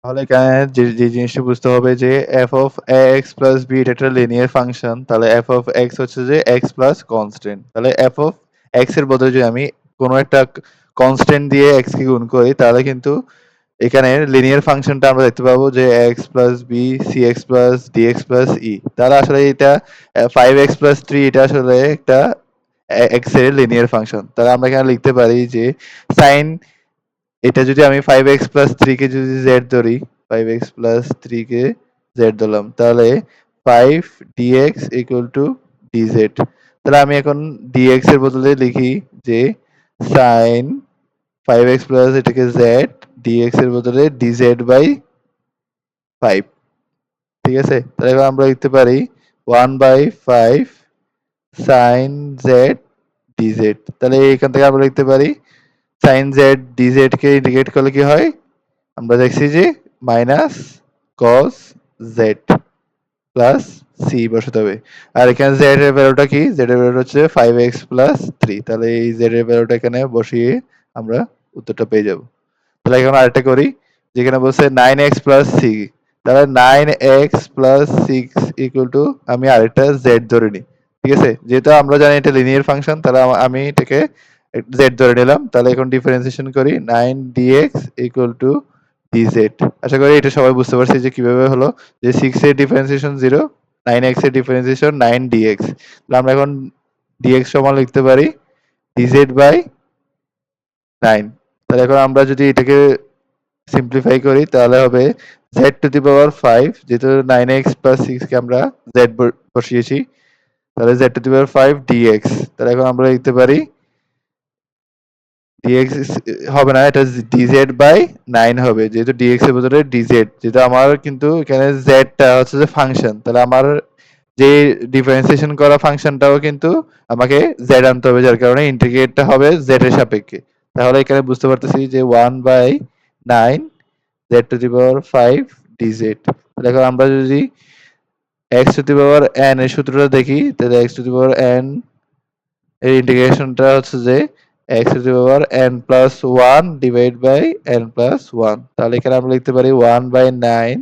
তাহলে এখানে যে জিনিসটা বুঝতে হবে যে f of ax plus b এটা একটা লিনিয়ার ফাংশন। তাহলে f of x হচ্ছে যে x plus constant। তাহলে f of x এর বদলে যদি আমি কোনো একটা কনস্ট্যান্ট দিয়ে x কে গুণ করি তাহলে কিন্তু এখানে লিনিয়ার ফাংশনটা আমরা দেখতে পাবো যে x plus b cx plus dx plus e। তাহলে আসলে এটা 5x plus 3 এটা আসলে একটা x এর লিনিয়ার ফাংশন। তাহলে আমরা এখানে লিখতে পারি যে sin এটা যদি আমি 5x plus 3 কে যদি z ধরি 5x plus 3 কে z ধরলাম তাহলে 5 dx equal to dz। তাহলে আমি এখন dx এর বদলে লিখি যে sin 5x plus এটাকে z dx এর বদলে dz by 5। ঠিক আছে? তাহলে এবার আমরা লিখতে পারি 1 by 5 sin z dz। তাহলে এখান থেকে আমরা লিখতে পারি sin z dz কে ইন্টিগ্রেট করলে কি হয়? আমরা দেখছি যে minus cos z plus c বসাতে হবে। আর এখানে z এর ভ্যালুটা কি? z এর ভ্যালুটা হচ্ছে 5x plus 3। তাহলে এই z এর ভ্যালুটা এখানে বসিয়ে আমরা উত্তরটা পেয়ে যাব। তাহলে এখন আরেকটা করি। যেখানে বলছে 9x plus 6। তাহলে 9x plus 6 equal to আমি আরেকটা z ধরে নিই। ঠিক আছে? যেহেতু আমরা জানি এটা লিনিয়ার ফাংশন তাহলে আমি এটাকে z ধরে নিলাম। তাহলে এখন ডিফারেন্সিয়েশন করি 9dx equal to dz। আশা করি এটা সবাই বুঝতে পারছি যে কিভাবে হলো যে 6 এর ডিফারেন্সিয়েশন 0, 9x এর ডিফারেন্সিয়েশন 9dx। তাহলে আমরা এখন dx সমান লিখতে পারি dz by 9। তাহলে এখন আমরা যদি এটাকে সিম্পলিফাই করি তাহলে হবে z টু দি পাওয়ার 5 যেহেতু 9x plus 6 কে আমরা z বসিয়েছি তাহলে z to the power 5 dx। তাহলে এখন আমরা লিখতে পারি dx হবে না এটা dz by 9 হবে যেহেতু dx এর বদলে dz যেহেতু আমার কিন্তু এখানে z টা হচ্ছে যে ফাংশন তাহলে আমার যে ডিফারেন্সিয়েশন করা ফাংশনটাও কিন্তু আমাকে z আনতে হবে যার কারণে ইন্টিগ্রেটটা হবে z এর সাপেক্ষে। তাহলে এখানে বুঝতে পারতেছি যে 1 by 9 z to the power 5 dz। তাহলে এখন আমরা যদি x to the power n এর সূত্রটা দেখি তাহলে x to the power n এর ইন্টিগ্রেশনটা হচ্ছে যে x to the power n plus 1 divide by n plus 1। তাহলে এখানে আমরা লিখতে পারি 1 by 9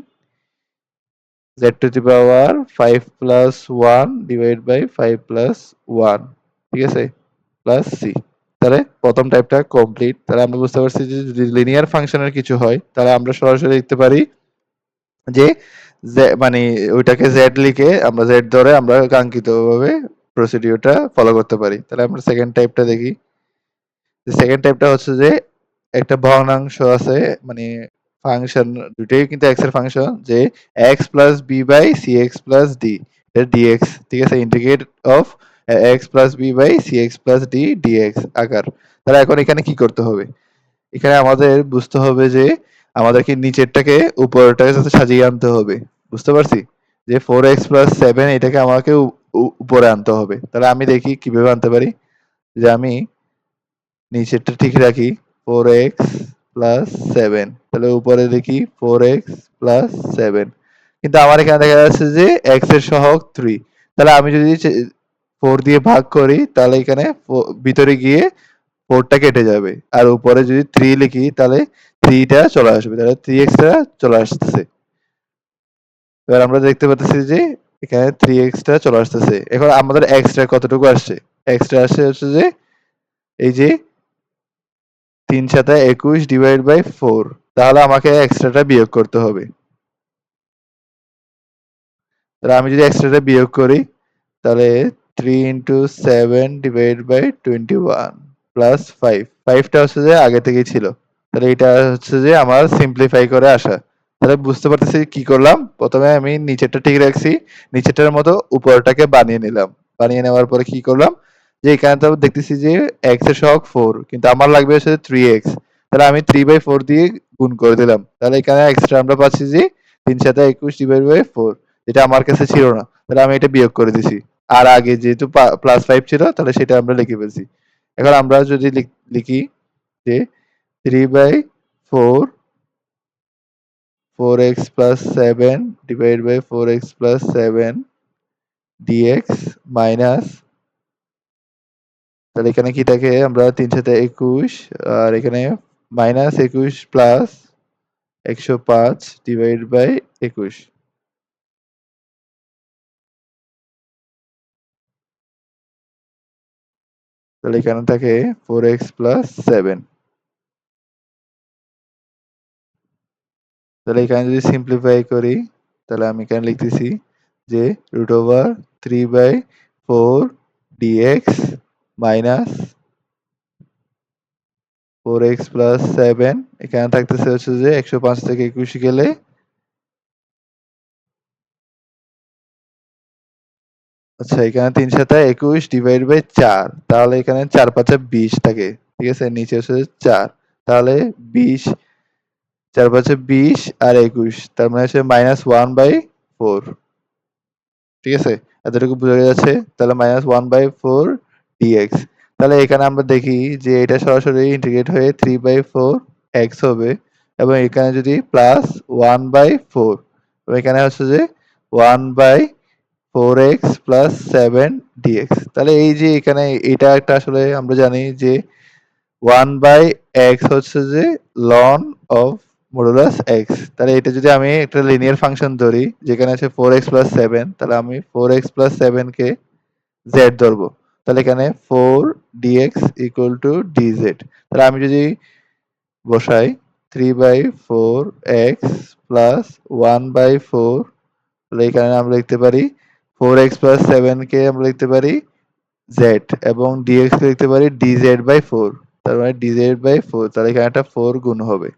z to the power 5 plus 1 divide by 5 plus 1। ঠিক আছে? Plus c। তাহলে প্রথম টাইপটা কমপ্লিট। তাহলে আমরা বুঝতে পারছি যে যদি লিনিয়ার ফাংশনের কিছু হয় তাহলে আমরা সরাসরি লিখতে পারি যে মানে ওইটাকে z লিখে আমরা z ধরে আমরা কাঙ্ক্ষিতভাবে প্রসিডিউরটা ফলো করতে পারি। তাহলে আমরা সেকেন্ড টাইপটা দেখি। সেকেন্ড টাইপটা হচ্ছে যে একটা ভগ্নাংশ আছে মানে ফাংশন দুটোই কিন্তু x এর ফাংশন যে x plus b by cx plus d এটা dx। ঠিক আছে? Integrate of x plus b by cx plus d dx আকার। তাহলে এখন এখানে কি করতে হবে? এখানে আমাদের বুঝতে হবে যে আমাদেরকে নিচেরটাকে উপরেরটার সাথে সাজিয়ে আনতে হবে। বুঝতে পারছি? যে 4x plus 7 এটাকে আমাকে উপরে আনতে হবে। তাহলে আমি দেখি কিভাবে আনতে পারি? যে আমি নিচেরটা ঠিক রাখি 4x plus 7 তাহলে উপরে লিখি 4x plus 7 কিন্তু আমার এখানে দেখা যাচ্ছে যে x এর সহগ 3 তাহলে আমি যদি 4 দিয়ে ভাগ করি তাহলে এখানে ভিতরে গিয়ে 4 টা কেটে যাবে আর উপরে যদি 3 লিখি তাহলে 3 টা চলে আসবে তাহলে 3x টা চলে আসতেছে। এবার আমরা দেখতে পাচ্ছি যে এখানে 3x টা চলে আসতেছে। এখন আমাদের x টা কতটুকু আসছে? x টা আসছে হচ্ছে যে এই যে 3 সাথে 21 ডিভাইড বাই 4 তাহলে আমাকে এক্সট্রাটা বিয়োগ করতে হবে। তাহলে আমি যদি এক্সট্রাটা বিয়োগ করি তাহলে 3 into 7 divided by 21 plus 5 5 টা হচ্ছে যে আগে থেকেই ছিল। তাহলে এটা হচ্ছে যে আমার সিম্পলিফাই করে আসা। তাহলে বুঝতে পারতেছি কি করলাম? প্রথমে আমি নিচেরটা ঠিক রাখছি। নিচেরটার মতো উপরেরটাকে বানিয়ে নিলাম। বানিয়ে নেওয়ার পরে কি করলাম? যে এখানে তো দেখতেছি যে x এর সহগ 4 কিন্তু আমার লাগবে হচ্ছে 3x। তাহলে আমি 3/4 দিয়ে গুণ করে দিলাম। তাহলে এখানে এক্সট্রা আমরা পাচ্ছি যে 3 সাথে 21 ডিভাইড বাই 4 যেটা আমার কাছে ছিল না। তাহলে আমি এটা বিয়োগ করে দিছি। আর আগে যেহেতু প্লাস 5 ছিল তাহলে সেটা আমরা লিখে ফেলছি। এখন আমরা যদি লিখি যে 3/4 4x plus 7 divided by 4x plus 7 dx minus তাহলে এখানে কি থাকে আমরা 3 সাথে 21 আর এখানে মাইনাস 21 প্লাস 105 ডিভাইড বাই 21। তাহলে এখানে থাকে 4x প্লাস 7। তাহলে এখানে যদি সিম্পলিফাই করি, তাহলে আমি এখানে লিখতেছি যে root over 3/4 dx minus 4x plus 7, এখানে থাকতেছে হচ্ছে যে 105 থেকে 21 গেলে, আচ্ছা এখানে 3 সাথে 21 ডিভাইড বাই 4, তাহলে এখানে 4 5 20 থাকে। ঠিক আছে, নিচে হচ্ছে 4, তাহলে 20, 4 5 20 আর 21, তার মানে হচ্ছে -1/4। ঠিক আছে, এতটুকু বোঝা যাচ্ছে। তাহলে -1/4 ডিএক্স। তাহলে এখানে আমরা দেখি যে এটা সরাসরি ইন্টিগ্রেট হয়ে 3/4 এক্স হবে, এবং এখানে যদি প্লাস 1/4, এবং এখানে হচ্ছে যে 1/4x প্লাস 7 ডিএক্স। তাহলে এই যে এখানে এটা একটা আসলে আমরা জানি যে 1/x হচ্ছে যে লন অফ মডুলাস x। তাহলে এটা যদি আমি একটা লিনিয়ার ফাংশন ধরি যেখানে আছে 4x প্লাস 7, তাহলে আমি 4x প্লাস 7 কে z ধরবো। তাহলে এখানে 4 dx ইকুয়াল টু dz। তাহলে আমি যদি বসাই 3/4 x প্লাস 1/4, তাহলে এখানে আমরা লিখতে পারি 4x প্লাস 7 কে আমরা লিখতে পারি z, এবং dx কে লিখতে পারি dz/4। তার মানে dz/4, তাহলে এখানে একটা 4 গুণ হবে।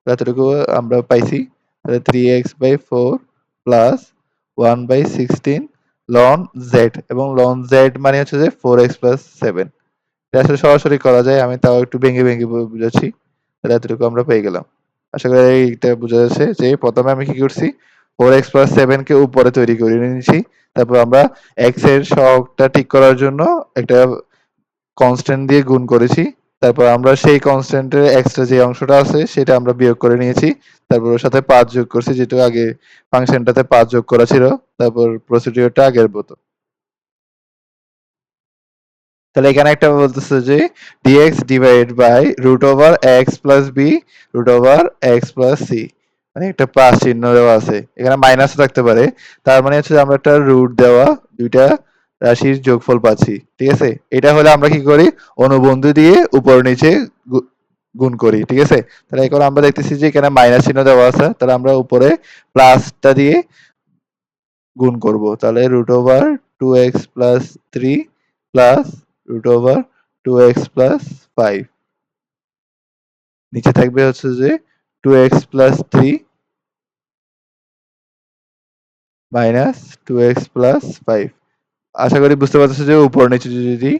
এতটুকু আমরা পাইছি। তাহলে 3x/4 প্লাস 1/16 লন z, এবং লন z মানে হচ্ছে যে 4x প্লাস 7। এটা আসলে সরাসরি করা যায়, আমি তাও একটু ভেঙে ভেঙে বুঝাচ্ছি। তাহলে এতটুকু আমরা পেয়ে গেলাম। আশা করি এইটা বোঝা যাচ্ছে যে প্রথমে আমি কি করছি, 4x প্লাস 7 কে উপরে তৈরি করে নিয়েছি। তারপর আমরা x এর সহগটা ঠিক করার জন্য একটা কনস্ট্যান্ট দিয়ে গুণ করেছি। তারপর আমরা সেই কনস্ট্যান্টের এক্সট্রা যে অংশটা আছে সেটা আমরা বিয়োগ করে নিয়েছি। তারপর ওর সাথে 5 যোগ করছি, যেটা আগে ফাংশনটাতে 5 যোগ করা ছিল। তারপর প্রসিডিউরটা আগের মতো। তাহলে এখানে একটা বলতেছে যে dx divide by root over X plus B root over X plus C, মানে একটা প্লাস চিহ্ন দেওয়া আছে, এখানে মাইনাস থাকতে পারে। তার মানে হচ্ছে যে আমরা একটা রুট দেওয়া দুইটা রাশির যোগফল পাচ্ছি। ঠিক আছে, এটা হলে আমরা কি করি, অনুবন্ধী দিয়ে উপর নিচে গুণ করি। ঠিক আছে, তাহলে এখন আমরা দেখতেছি যে এখানে মাইনাস চিহ্ন দেওয়া আছে, তাহলে আমরা উপরে প্লাসটা দিয়ে গুণ করব। তাহলে root over 2x plus 3 plus root over 2x plus 5, নিচে থাকবে হচ্ছে যে 2x plus 3 minus 2x plus 5। আশা করি বুঝতে পারতেছো যে উপর নিচে যদি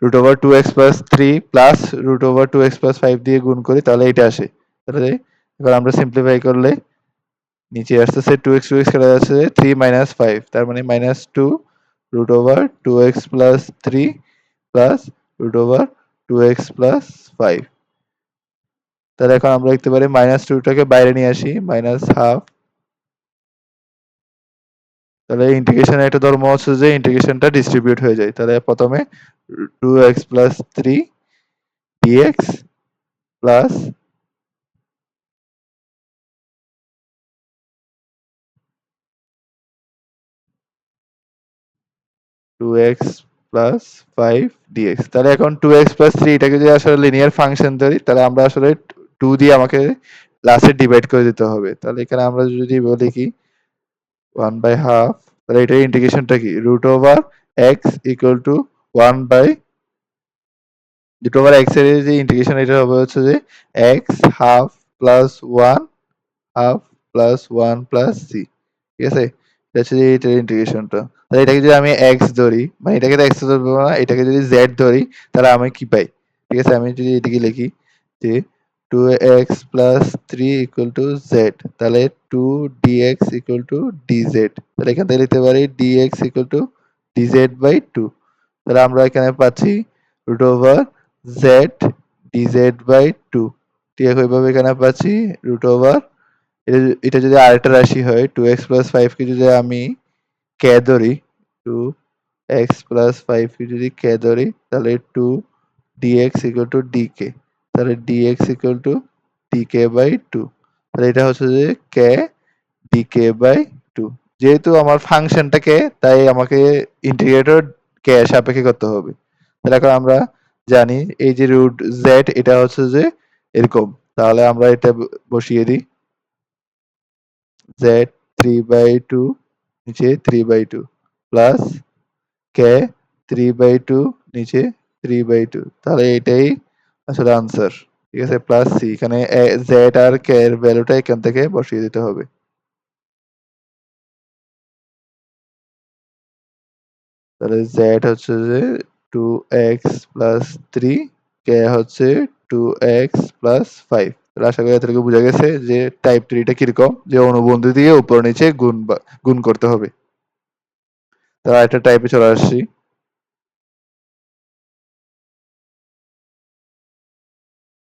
root over 2x plus 3 plus root over 2x plus 5 দিয়ে গুণ করি তাহলে এটা আসে। তাহলে এবার আমরা সিম্পলিফাই করলে নিচে আসতেছে 2x 2x কেটে যাচ্ছে 3 মাইনাস 5, তার মানে minus 2 root over 2x plus 3 plus root over 2x plus 5। তাহলে এখন আমরা লিখতে পারি মাইনাস 2 টাকে বাইরে নিয়ে আসি, মাইনাস হাফ। তাহলে ইন্টিগ্রেশনের একটা ধর্ম হচ্ছে যে ইন্টিগ্রেশনটা ডিস্ট্রিবিউট হয়ে যায়। তাহলে প্রথমে 2x plus 3 dx plus 2x plus 5 dx। তাহলে এখন 2x প্লাস 3 এটাকে যদি আসলে লিনিয়ার ফাংশন ধরি, তাহলে আমরা আসলে 2 দিয়ে আমাকে লাস্টে ডিভাইড করে দিতে হবে। তাহলে এখানে আমরা যদি বলি কি 1 বাই হাফ, তাহলে এটার ইন্টিগ্রেশনটা কি, root over X equal to 1 by root over X এর যে ইন্টিগ্রেশন এটা হবে হচ্ছে যে X half plus 1 half plus 1 plus C. ঠিক আছে, এটা হচ্ছে যে এটার ইন্টিগ্রেশনটা। তাহলে এটাকে যদি আমি এক্স ধরি, মানে এটাকে তো এক্স ধরবো না, এটাকে যদি জেড ধরি, তাহলে আমি কি পাই। ঠিক আছে, আমি যদি এদিকে লিখি যে 2x plus 3 equal to Z, তাহলে 2 dx ইকুয়াল টু dz। তাহলে এখান থেকে লিখতে পারি dx equal to dz by 2। তাহলে আমরা এখানে পাচ্ছি root over Z dz by 2। ঠিক আছে, ওইভাবে এখানে পাচ্ছি রুট ওভার, এটা যদি আরেকটা রাশি হয় 2x প্লাস 5 কে যদি আমি কে ধরি, 2x প্লাস 5 কে যদি কে ধরি, তাহলে 2 dx ইকুয়াল টু dk। তাহলে dx equal to dk by 2। তাহলে এটা হচ্ছে যে k dk/2। যেহেতু আমার ফাংশনটা k, তাই আমাকে ইন্টিগ্রেটর k এর সাপেক্ষে করতে হবে। তাহলে এখন আমরা জানি এই যে রুট z এটা হচ্ছে যে এরকম। তাহলে আমরা এটা বসিয়ে দিই। z 3/2 নিচে 3/2 প্লাস k 3/2 নিচে 3/2। তাহলে এটাই আসলে আনসার। ঠিক আছে? প্লাস c, এখানে z আর k এর ভ্যালুটা এখান থেকে বসিয়ে দিতে হবে। তাহলে z হচ্ছে যে 2x প্লাস 3, k হচ্ছে 2x প্লাস 5। তাহলে আশা করি এতটুকু বোঝা গেছে যে টাইপ 3 টা কিরকম, যে অনুবন্ধী দিয়ে উপর নিচে গুণ করতে হবে। তাহলে আরেকটা টাইপে চলে আসছি।